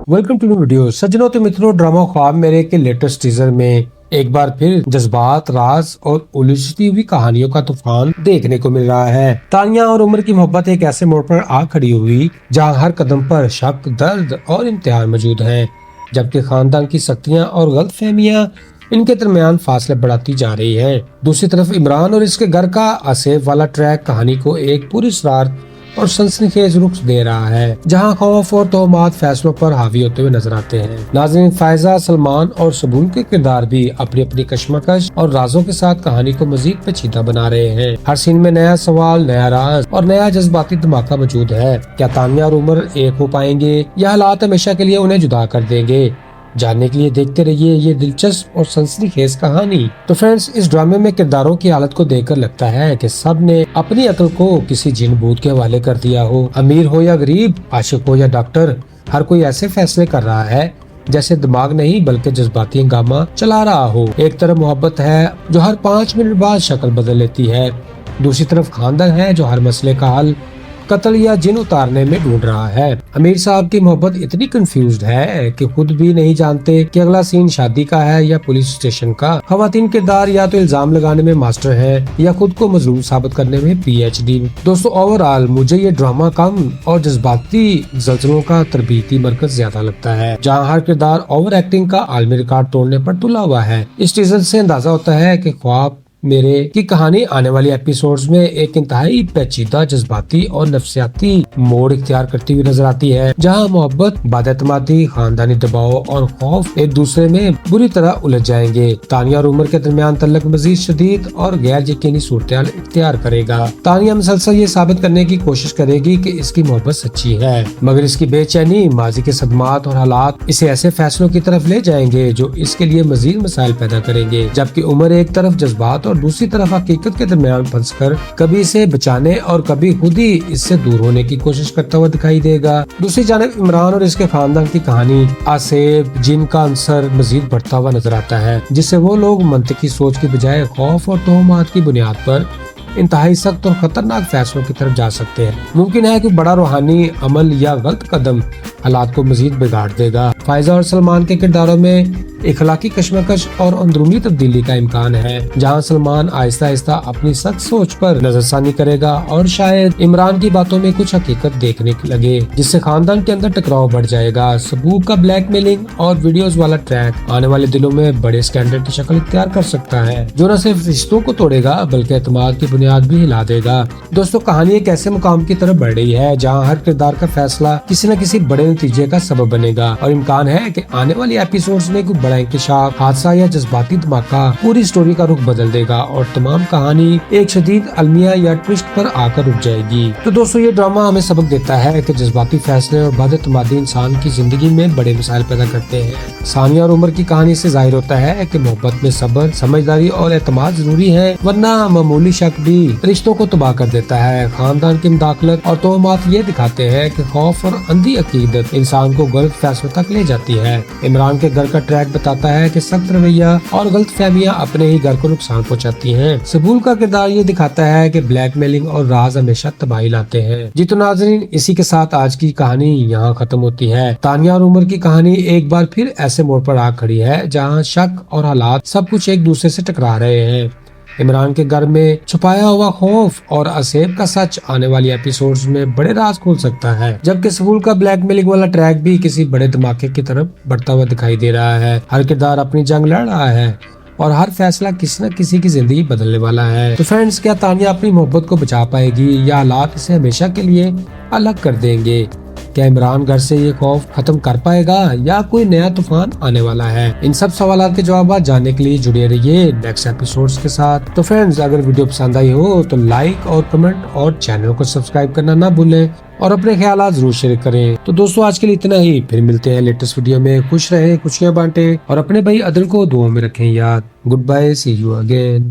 Welcome to video. सज्जनों तो मित्रों, ड्रामा ख्वाब मेरे के लेटेस्ट टीजर में एक बार फिर जज्बात, राज और उलझती हुई कहानियों का तूफान देखने को मिल रहा है। तानिया और उमर की मोहब्बत एक ऐसे मोड़ पर आ खड़ी हुई जहां हर कदम पर शक, दर्द और इम्तिहान मौजूद हैं, जबकि खानदान की सख्तियां और गलतफहमियां इनके दरमियान फासले बढ़ाती जा रही है। दूसरी तरफ इमरान और इसके घर का आसेफ वाला ट्रैक कहानी को एक पूरी शरारत और सनसनीखेज रुख दे रहा है, जहां खौफ और तोहमात फैसलों पर हावी होते हुए नजर आते हैं। नाज़रीन, फायजा, सलमान और सबून के किरदार भी अपनी अपनी कश्मकश और राजों के साथ कहानी को मजीद पेचीदा बना रहे हैं। हर सीन में नया सवाल, नया राज और नया जज्बाती धमाका मौजूद है। क्या तानिया और उमर एक हो पाएंगे या हालात हमेशा के लिए उन्हें जुदा कर देंगे? जानने के लिए देखते रहिए ये दिलचस्प और सनसनीखेज कहानी। तो फ्रेंड्स, इस ड्रामे में किरदारों की हालत को देखकर लगता है कि सब ने अपनी अक्ल को किसी जिन भूत के हवाले कर दिया हो। अमीर हो या गरीब, आशिक हो या डॉक्टर, हर कोई ऐसे फैसले कर रहा है जैसे दिमाग नहीं बल्कि जज्बाती हंगामा चला रहा हो। एक तरफ मोहब्बत है जो हर 5 मिनट बाद शक्ल बदल लेती है, दूसरी तरफ खानदान है जो हर मसले का हल कत्ल या जिन उतारने में ढूंढ रहा है। अमीर साहब की मोहब्बत इतनी कंफ्यूज्ड है कि खुद भी नहीं जानते कि अगला सीन शादी का है या पुलिस स्टेशन का। खवातीन किरदार या तो इल्जाम लगाने में मास्टर है या खुद को मजलूम साबित करने में PhD। दोस्तों, ओवरऑल मुझे ये ड्रामा कम और जज्बाती जल्जलों का तरबीती मरकज ज्यादा लगता है, जहाँ हर किरदार ओवर एक्टिंग का आलमी रिकॉर्ड तोड़ने पर तुला हुआ है। इस टीजर से अंदाजा होता है कि ख्वाब मेरे की कहानी आने वाली एपिसोड्स में एक इंतहाई पेचीदा, जज्बाती और नफ्सियाती मोड़ इख्तियार करती हुई नजर आती है, जहां मोहब्बत, बदएतमादी, खानदानी दबाव और खौफ एक दूसरे में बुरी तरह उलझ जाएंगे। तानिया और उमर के दरमियान तल्लक मजीद शदीद और गैर यकीनी सूरत-ए-हाल इख्तियार करेगा। तानिया मुसलसल ये साबित करने की कोशिश करेगी कि इसकी मोहब्बत सच्ची है, मगर इसकी बेचैनी, माजी के सदमात और हालात इसे ऐसे फैसलों की तरफ ले जाएंगे जो इसके लिए मजीद मसाइल पैदा करेंगे। जबकि उमर एक तरफ जज्बात और दूसरी तरफ हकीकत के दरमियान फंसकर कभी इसे बचाने और कभी खुद ही इससे दूर होने की कोशिश करता हुआ दिखाई देगा। दूसरी जानब इमरान और इसके खानदान की कहानी आसेफ, जिन का अंसर मजीद बढ़ता हुआ नजर आता है, जिससे वो लोग मंतकी सोच की बजाय खौफ और तोहमात की बुनियाद पर इंतहाई सख्त और खतरनाक फैसलों की तरफ जा सकते हैं। मुमकिन है कि बड़ा रूहानी अमल या गलत कदम हालात को मजीद बिगाड़ देगा। फायजा और सलमान के किरदारों में इखलाकी कश्मकश और अंदरूनी तब्दीली का इम्कान है, जहां सलमान आहिस्ता आहिस्ता अपनी सख्त सोच पर नजरसानी करेगा और शायद इमरान की बातों में कुछ हकीकत देखने लगे, जिससे खानदान के अंदर टकराव बढ़ जाएगा। सबूत का ब्लैकमेलिंग और वीडियोस वाला ट्रैक आने वाले दिनों में बड़े स्कैंडल की शक्ल इख्तियार कर सकता है, जो न सिर्फ रिश्तों को तोड़ेगा बल्कि एतमाद की बुनियाद भी हिला देगा। दोस्तों, कहानी एक ऐसे मुकाम की तरफ बढ़ रही है जहाँ हर किरदार का फैसला किसी न किसी बड़े नतीजे का सबब बनेगा, और इम्कान है कि आने वाली एपिसोड्स में कोई बड़ा इंकशाफ, हादसा या जज्बाती धमाका पूरी स्टोरी का रुख बदल देगा और तमाम कहानी एक शदीद अलमिया या ट्विस्ट पर आकर रुक जाएगी। तो दोस्तों, ये ड्रामा हमें सबक देता है कि जज्बाती फैसले और बदएतमादी इंसान की जिंदगी में बड़े मसाइल पैदा करते हैं। सानिया और उमर की कहानी से जाहिर होता है कि मोहब्बत में सब्र, समझदारी और एतमाद जरूरी है, वरना मामूली शक भी रिश्तों को तबाह कर देता है। खानदान की मुदाखलत और तोहमात ये दिखाते हैं कि खौफ और अंधी अकीदत इंसान को गलत फैसलों तक ले जाती है। इमरान के घर का ट्रैक बताता है कि सख्त रवैया और गलत फहमियाँ अपने ही घर को नुकसान पहुँचाती हैं। सबूल का किरदार ये दिखाता है कि ब्लैकमेलिंग और राज हमेशा तबाही लाते हैं। जी तो नाज़रीन, इसी के साथ आज की कहानी यहाँ खत्म होती है। तानिया और उमर की कहानी एक बार फिर ऐसे मोड़ पर आ खड़ी है जहाँ शक और हालात सब कुछ एक दूसरे से टकरा रहे हैं। इमरान के घर में छुपाया हुआ खौफ और आसेफ का सच आने वाली एपिसोड्स में बड़े राज खोल सकता है, जबकि सबूल का ब्लैकमेलिंग वाला ट्रैक भी किसी बड़े धमाके की तरफ बढ़ता हुआ दिखाई दे रहा है। हर किरदार अपनी जंग लड़ रहा है और हर फैसला किसी न किसी की जिंदगी बदलने वाला है। तो फ्रेंड्स, क्या तानिया अपनी मोहब्बत को बचा पाएगी या हालात इसे हमेशा के लिए अलग कर देंगे? क्या इमरान घर से ये खौफ खत्म कर पाएगा या कोई नया तूफान आने वाला है? इन सब सवालों के जवाब जानने के लिए जुड़े रहिए नेक्स्ट एपिसोड्स के साथ। तो फ्रेंड्स, अगर वीडियो पसंद आई हो तो लाइक और कमेंट और चैनल को सब्सक्राइब करना ना भूलें और अपने ख्यालात जरूर शेयर करें। तो दोस्तों, आज के लिए इतना ही, फिर मिलते हैं लेटेस्ट वीडियो में। खुश रहें, खुशियां बांटें और अपने भाई अदल को दुआ में रखें याद। Good bye, see you again.